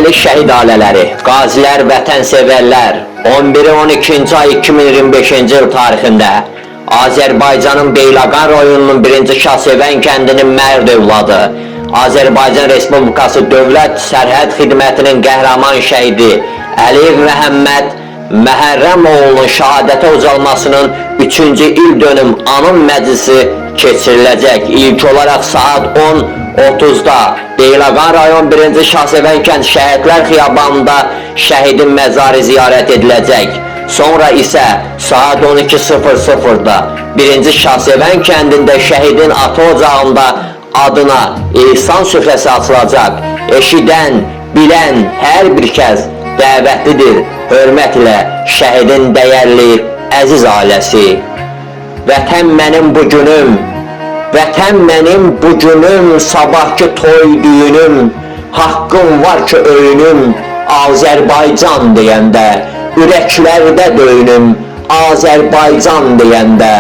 Dəyərli şəhid ailələri, qazilər, vətənsevərlər, 11-12 ay 2025-ci il tarixində Azərbaycanın Beyləqan rayonunun 1-ci Şahsevən kəndinin mərd övladı, Azərbaycan Respublikası Dövlət Sərhəd Xidmətinin qəhrəman şəhidi Əliyev Məhəmməd Məhərrəmoğlu'nun şəhadətə ucalmasının 3-cü il dönüm anım məclisi keçiriləcək. İlk olaraq saat 10:30-da Beyləqan rayon 1-ci Şahsevən kənd şəhidlər xiyabanında şəhidin məzarı ziyarət ediləcək. Sonra isə saat 12:00-da 1-ci Şahsevən kəndində şəhidin ata ocağında adına ehsan süfrəsi açılacaq. Eşidən, bilən hər bir kəs dəvətlidir. Hörmətlə şəhidin dəyərli, əziz ailəsi. Vətən mənim bu günüm, vətən mənim bu günüm, sabahki toy düyünüm, haqqım var ki öyünüm, Azərbaycan deyəndə, ürəklərdə döyünüm, Azərbaycan deyəndə,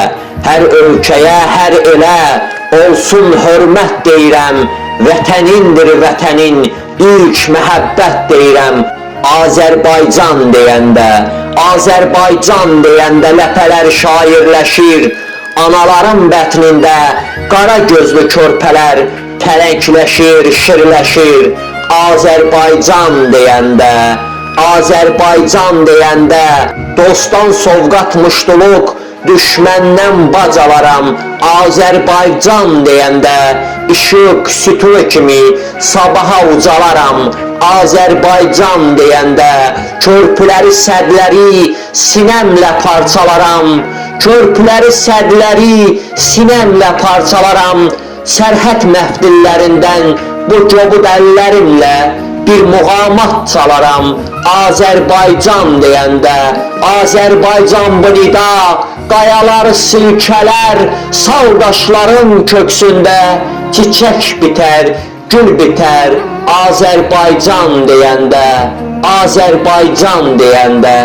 hər ölkəyə, hər elə olsun hörmət deyirəm, vətənindir vətənin, ilk məhəbbət deyirəm, Azərbaycan deyəndə, Azərbaycan deyəndə ləpələr şairləşir, anaların bətnində qara gözlü körpələr tələnkləşir, şirləşir, Azərbaycan deyəndə, Azərbaycan deyəndə, dostdan sovqat muştuluq, düşməndən bac alaram, Azərbaycan deyəndə, işıq sütunu kimi sabaha ucalaram, Azərbaycan deyəndə, körpüləri sədləri sinəmlə parçalaram, körpüləri sədləri sinəmlə parçalaram, sərhəd məfdillərindən bu cobud əllərimlə bir muğamat çalaram, Azərbaycan deyəndə, Azərbaycan bu nida, qayalar silkələr, saldaşların köksündə çiçək bitər, gül bitər, Azərbaycan deyəndə, Azərbaycan deyəndə.